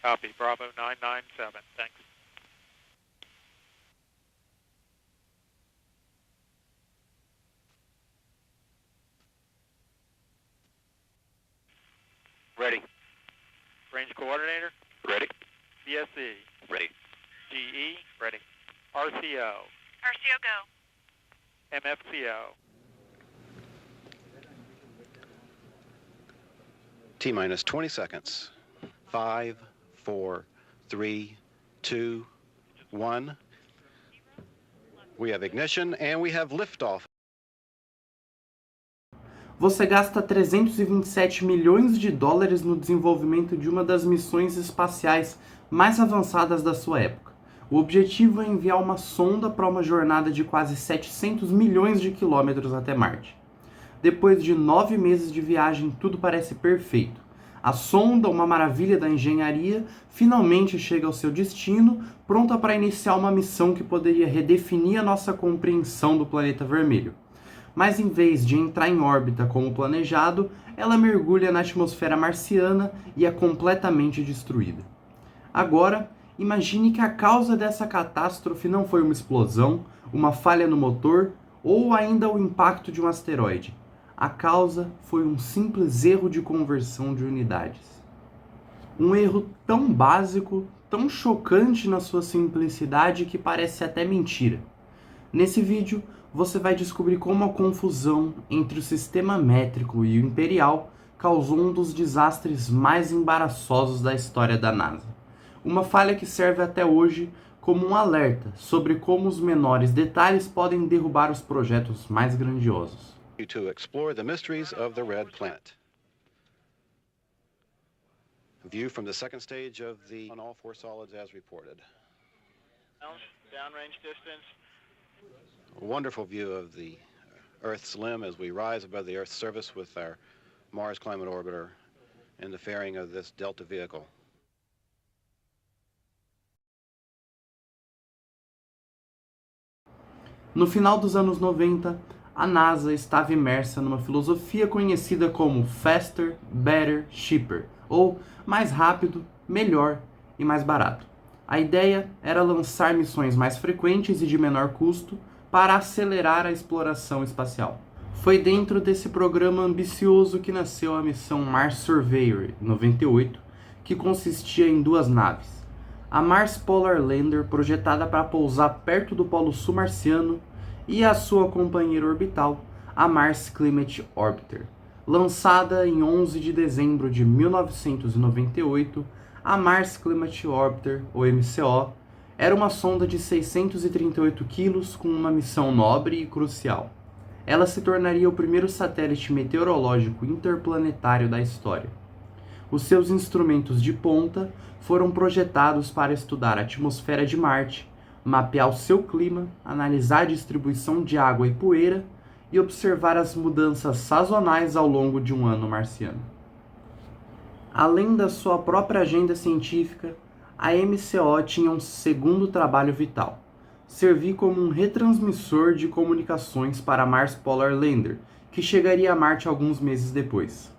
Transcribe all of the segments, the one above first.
Copy, Bravo 997. Thanks. Ready. Range coordinator, Ready. CSE, Ready. GE, ready. RCO, RCO go. MFCO, T-minus 20 seconds. 5, 4, 3, 2, 1. We have ignition and we have liftoff. Você gasta 327 milhões de dólares no desenvolvimento de uma das missões espaciais mais avançadas da sua época. O objetivo é enviar uma sonda para uma jornada de quase 700 milhões de quilômetros até Marte. Depois de 9 meses de viagem, tudo parece perfeito. A sonda, uma maravilha da engenharia, finalmente chega ao seu destino, pronta para iniciar uma missão que poderia redefinir a nossa compreensão do planeta vermelho. Mas em vez de entrar em órbita como planejado, ela mergulha na atmosfera marciana e é completamente destruída. Agora, imagine que a causa dessa catástrofe não foi uma explosão, uma falha no motor ou ainda o impacto de um asteroide. A causa foi um simples erro de conversão de unidades. Um erro tão básico, tão chocante na sua simplicidade que parece até mentira. Nesse vídeo, você vai descobrir como a confusão entre o sistema métrico e o imperial causou um dos desastres mais embaraçosos da história da NASA. Uma falha que serve até hoje como um alerta sobre como os menores detalhes podem derrubar os projetos mais grandiosos. To explore the mysteries of the red planet. View from the second stage of the on all 4 solids as reported. downrange distance. A wonderful view of the Earth's limb as we rise above the Earth's surface with our Mars Climate Orbiter and the fairing of this Delta vehicle. No final dos anos 90, a NASA estava imersa numa filosofia conhecida como Faster, Better, Cheaper, ou mais rápido, melhor e mais barato. A ideia era lançar missões mais frequentes e de menor custo para acelerar a exploração espacial. Foi dentro desse programa ambicioso que nasceu a missão Mars Surveyor, em 98, que consistia em 2 naves. A Mars Polar Lander, projetada para pousar perto do Polo Sul marciano, e a sua companheira orbital, a Mars Climate Orbiter. Lançada em 11 de dezembro de 1998, a Mars Climate Orbiter, ou MCO, era uma sonda de 638 quilos com uma missão nobre e crucial. Ela se tornaria o primeiro satélite meteorológico interplanetário da história. Os seus instrumentos de ponta foram projetados para estudar a atmosfera de Marte, mapear o seu clima, analisar a distribuição de água e poeira e observar as mudanças sazonais ao longo de um ano marciano. Além da sua própria agenda científica, a MCO tinha um segundo trabalho vital: servir como um retransmissor de comunicações para a Mars Polar Lander, que chegaria a Marte alguns meses depois.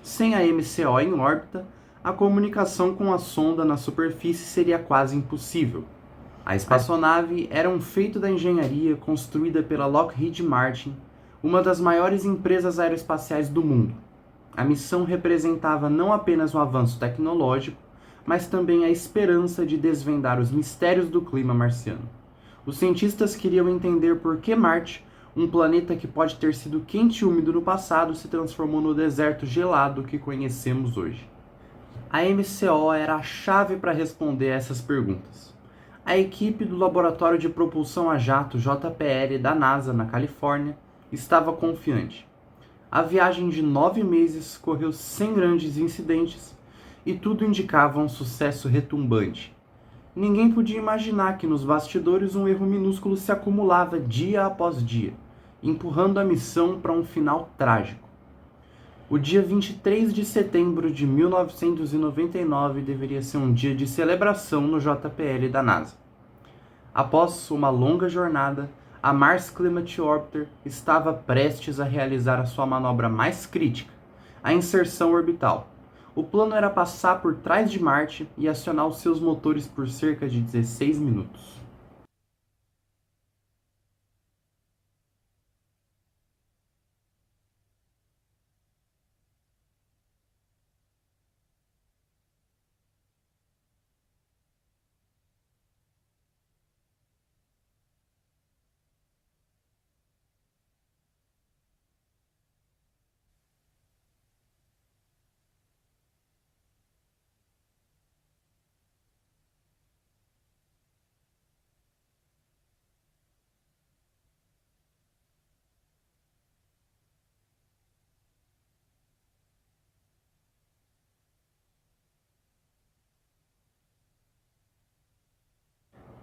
Sem a MCO em órbita, a comunicação com a sonda na superfície seria quase impossível. A espaçonave era um feito da engenharia construída pela Lockheed Martin, uma das maiores empresas aeroespaciais do mundo. A missão representava não apenas um avanço tecnológico, mas também a esperança de desvendar os mistérios do clima marciano. Os cientistas queriam entender por que Marte, um planeta que pode ter sido quente e úmido no passado, se transformou no deserto gelado que conhecemos hoje. A MCO era a chave para responder a essas perguntas. A equipe do Laboratório de Propulsão a Jato JPL da NASA, na Califórnia, estava confiante. A viagem de 9 meses correu sem grandes incidentes e tudo indicava um sucesso retumbante. Ninguém podia imaginar que nos bastidores um erro minúsculo se acumulava dia após dia, empurrando a missão para um final trágico. O dia 23 de setembro de 1999 deveria ser um dia de celebração no JPL da NASA. Após uma longa jornada, a Mars Climate Orbiter estava prestes a realizar a sua manobra mais crítica, a inserção orbital. O plano era passar por trás de Marte e acionar os seus motores por cerca de 16 minutos.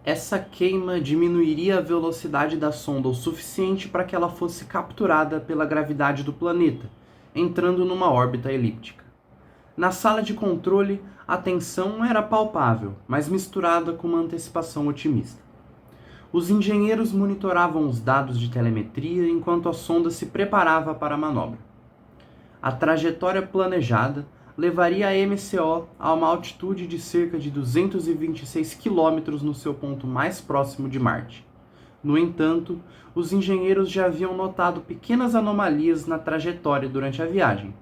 Essa queima diminuiria a velocidade da sonda o suficiente para que ela fosse capturada pela gravidade do planeta, entrando numa órbita elíptica. Na sala de controle, a tensão era palpável, mas misturada com uma antecipação otimista. Os engenheiros monitoravam os dados de telemetria enquanto a sonda se preparava para a manobra. A trajetória planejada levaria a MCO a uma altitude de cerca de 226 km no seu ponto mais próximo de Marte. No entanto, os engenheiros já haviam notado pequenas anomalias na trajetória durante a viagem,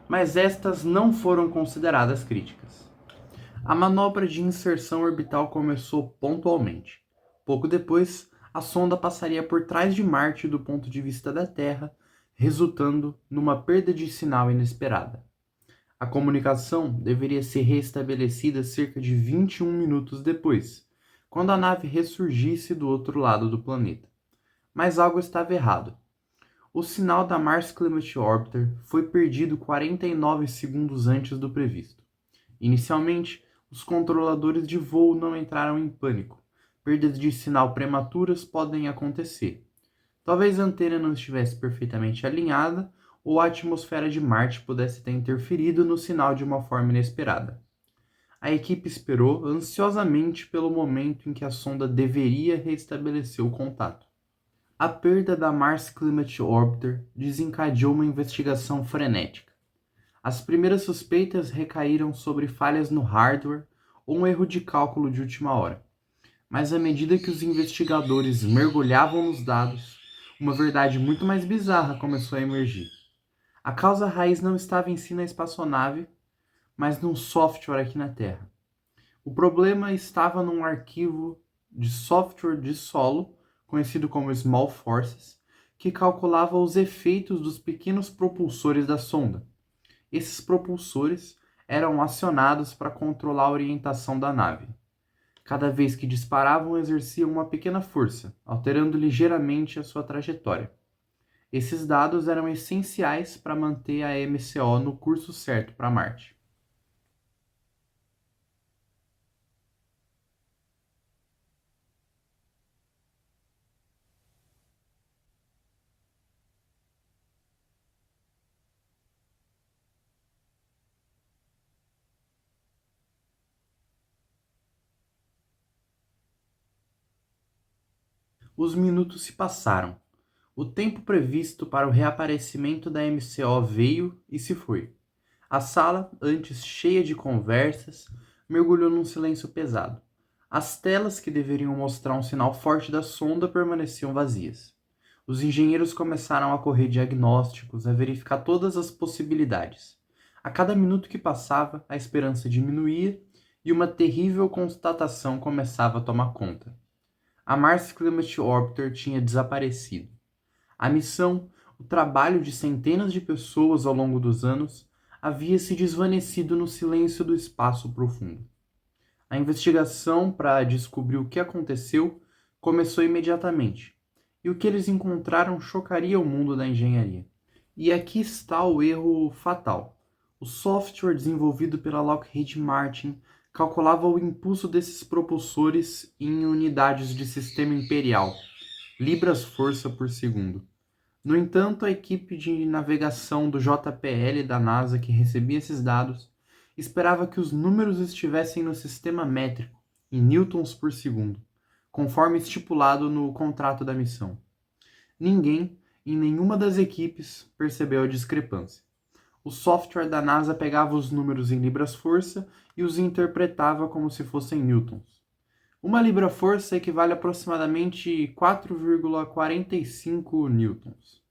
mas estas não foram consideradas críticas. A manobra de inserção orbital começou pontualmente. Pouco depois, a sonda passaria por trás de Marte do ponto de vista da Terra, resultando numa perda de sinal inesperada. A comunicação deveria ser restabelecida cerca de 21 minutos depois, quando a nave ressurgisse do outro lado do planeta. Mas algo estava errado. O sinal da Mars Climate Orbiter foi perdido 49 segundos antes do previsto. Inicialmente, os controladores de voo não entraram em pânico. Perdas de sinal prematuras podem acontecer. Talvez a antena não estivesse perfeitamente alinhada ou a atmosfera de Marte pudesse ter interferido no sinal de uma forma inesperada. A equipe esperou ansiosamente pelo momento em que a sonda deveria restabelecer o contato. A perda da Mars Climate Orbiter desencadeou uma investigação frenética. As primeiras suspeitas recaíram sobre falhas no hardware ou um erro de cálculo de última hora. Mas à medida que os investigadores mergulhavam nos dados, uma verdade muito mais bizarra começou a emergir. A causa raiz não estava em si na espaçonave, mas num software aqui na Terra. O problema estava num arquivo de software de solo, conhecido como Small Forces, que calculava os efeitos dos pequenos propulsores da sonda. Esses propulsores eram acionados para controlar a orientação da nave. Cada vez que disparavam, exerciam uma pequena força, alterando ligeiramente a sua trajetória. Esses dados eram essenciais para manter a MCO no curso certo para Marte. Os minutos se passaram. O tempo previsto para o reaparecimento da MCO veio e se foi. A sala, antes cheia de conversas, mergulhou num silêncio pesado. As telas que deveriam mostrar um sinal forte da sonda permaneciam vazias. Os engenheiros começaram a correr diagnósticos, a verificar todas as possibilidades. A cada minuto que passava, a esperança diminuía e uma terrível constatação começava a tomar conta. A Mars Climate Orbiter tinha desaparecido. A missão, o trabalho de centenas de pessoas ao longo dos anos, havia se desvanecido no silêncio do espaço profundo. A investigação para descobrir o que aconteceu começou imediatamente, e o que eles encontraram chocaria o mundo da engenharia. E aqui está o erro fatal. O software desenvolvido pela Lockheed Martin calculava o impulso desses propulsores em unidades de sistema imperial, libras-força por segundo. No entanto, a equipe de navegação do JPL da NASA que recebia esses dados esperava que os números estivessem no sistema métrico, em newtons por segundo, conforme estipulado no contrato da missão. Ninguém, em nenhuma das equipes, percebeu a discrepância. O software da NASA pegava os números em libras-força e os interpretava como se fossem newtons. Uma libra-força equivale a aproximadamente 4,45 newtons.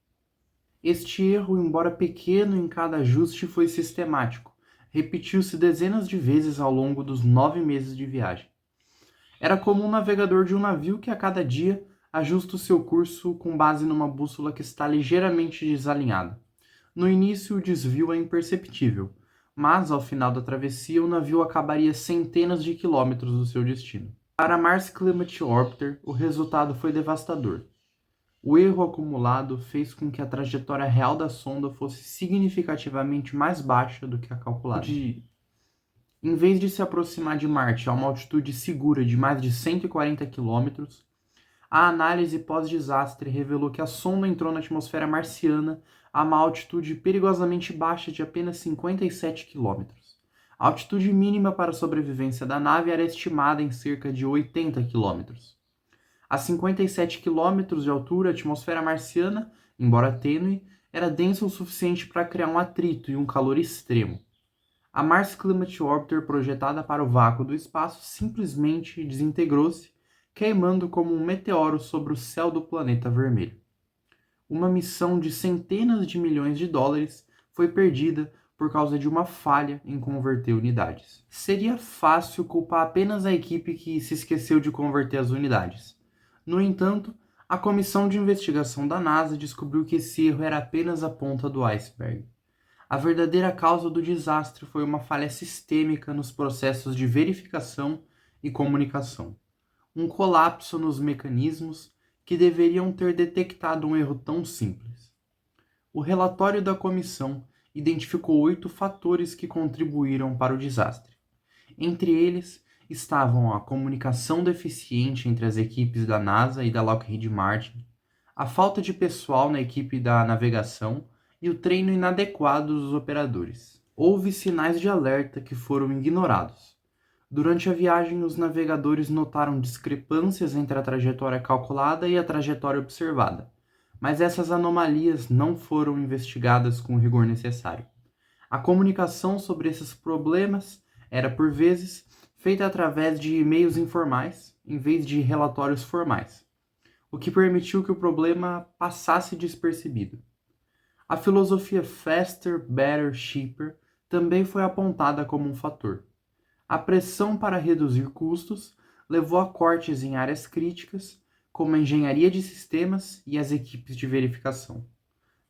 Este erro, embora pequeno em cada ajuste, foi sistemático. Repetiu-se dezenas de vezes ao longo dos 9 meses de viagem. Era como um navegador de um navio que a cada dia ajusta o seu curso com base numa bússola que está ligeiramente desalinhada. No início, o desvio é imperceptível, mas ao final da travessia, o navio acabaria centenas de quilômetros do seu destino. Para Mars Climate Orbiter, o resultado foi devastador. O erro acumulado fez com que a trajetória real da sonda fosse significativamente mais baixa do que a calculada. Em vez de se aproximar de Marte a uma altitude segura de mais de 140 km, a análise pós-desastre revelou que a sonda entrou na atmosfera marciana a uma altitude perigosamente baixa de apenas 57 km. A altitude mínima para a sobrevivência da nave era estimada em cerca de 80 km. A 57 km de altura, a atmosfera marciana, embora tênue, era densa o suficiente para criar um atrito e um calor extremo. A Mars Climate Orbiter, projetada para o vácuo do espaço, simplesmente desintegrou-se, queimando como um meteoro sobre o céu do planeta vermelho. Uma missão de centenas de milhões de dólares foi perdida por causa de uma falha em converter unidades. Seria fácil culpar apenas a equipe que se esqueceu de converter as unidades. No entanto, a comissão de investigação da NASA descobriu que esse erro era apenas a ponta do iceberg. A verdadeira causa do desastre foi uma falha sistêmica nos processos de verificação e comunicação. Um colapso nos mecanismos que deveriam ter detectado um erro tão simples. O relatório da comissão identificou 8 fatores que contribuíram para o desastre. Entre eles estavam a comunicação deficiente entre as equipes da NASA e da Lockheed Martin, a falta de pessoal na equipe da navegação e o treino inadequado dos operadores. Houve sinais de alerta que foram ignorados. Durante a viagem, os navegadores notaram discrepâncias entre a trajetória calculada e a trajetória observada, mas essas anomalias não foram investigadas com o rigor necessário. A comunicação sobre esses problemas era, por vezes, feita através de e-mails informais, em vez de relatórios formais, o que permitiu que o problema passasse despercebido. A filosofia Faster, Better, Cheaper também foi apontada como um fator. A pressão para reduzir custos levou a cortes em áreas críticas, como a engenharia de sistemas e as equipes de verificação.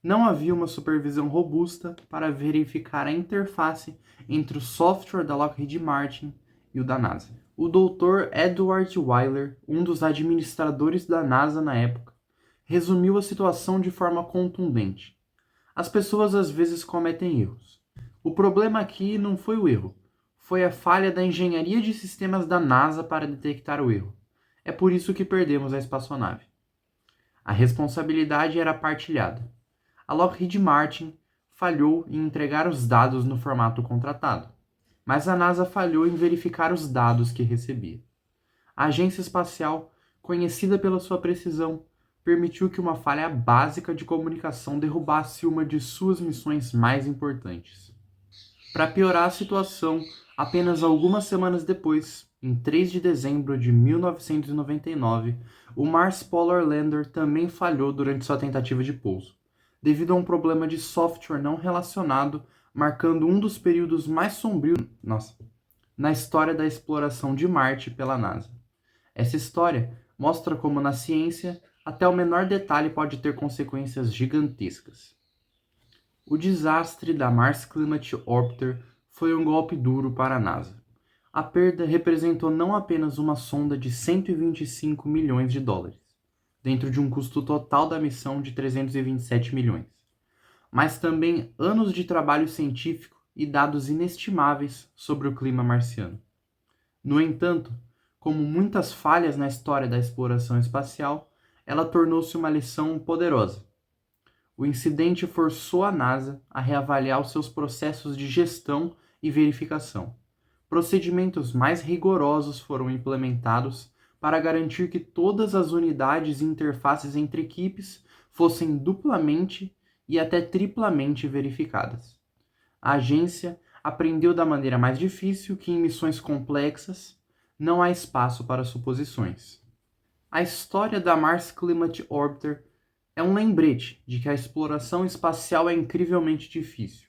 Não havia uma supervisão robusta para verificar a interface entre o software da Lockheed Martin e o da NASA. O Dr. Edward Weiler, um dos administradores da NASA na época, resumiu a situação de forma contundente. As pessoas às vezes cometem erros. O problema aqui não foi o erro, foi a falha da engenharia de sistemas da NASA para detectar o erro. É por isso que perdemos a espaçonave. A responsabilidade era partilhada. A Lockheed Martin falhou em entregar os dados no formato contratado, mas a NASA falhou em verificar os dados que recebia. A agência espacial, conhecida pela sua precisão, permitiu que uma falha básica de comunicação derrubasse uma de suas missões mais importantes. Para piorar a situação, apenas algumas semanas depois, em 3 de dezembro de 1999, o Mars Polar Lander também falhou durante sua tentativa de pouso, devido a um problema de software não relacionado, marcando um dos períodos mais sombrios na história da exploração de Marte pela NASA. Essa história mostra como na ciência até o menor detalhe pode ter consequências gigantescas. O desastre da Mars Climate Orbiter foi um golpe duro para a NASA. A perda representou não apenas uma sonda de 125 milhões de dólares, dentro de um custo total da missão de 327 milhões, mas também anos de trabalho científico e dados inestimáveis sobre o clima marciano. No entanto, como muitas falhas na história da exploração espacial, ela tornou-se uma lição poderosa. O incidente forçou a NASA a reavaliar os seus processos de gestão e verificação. Procedimentos mais rigorosos foram implementados para garantir que todas as unidades e interfaces entre equipes fossem duplamente e até triplamente verificadas. A agência aprendeu da maneira mais difícil que em missões complexas não há espaço para suposições. A história da Mars Climate Orbiter é um lembrete de que a exploração espacial é incrivelmente difícil.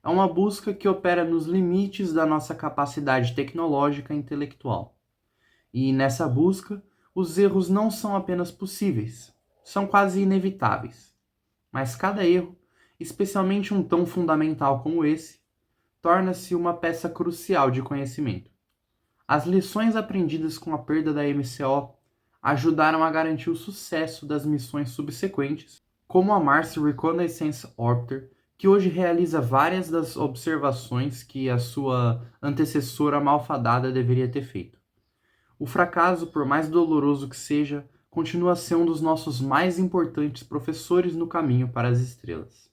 É uma busca que opera nos limites da nossa capacidade tecnológica e intelectual. E nessa busca, os erros não são apenas possíveis, são quase inevitáveis. Mas cada erro, especialmente um tão fundamental como esse, torna-se uma peça crucial de conhecimento. As lições aprendidas com a perda da MCO ajudaram a garantir o sucesso das missões subsequentes, como a Mars Reconnaissance Orbiter, que hoje realiza várias das observações que a sua antecessora malfadada deveria ter feito. O fracasso, por mais doloroso que seja, continua a ser um dos nossos mais importantes professores no caminho para as estrelas.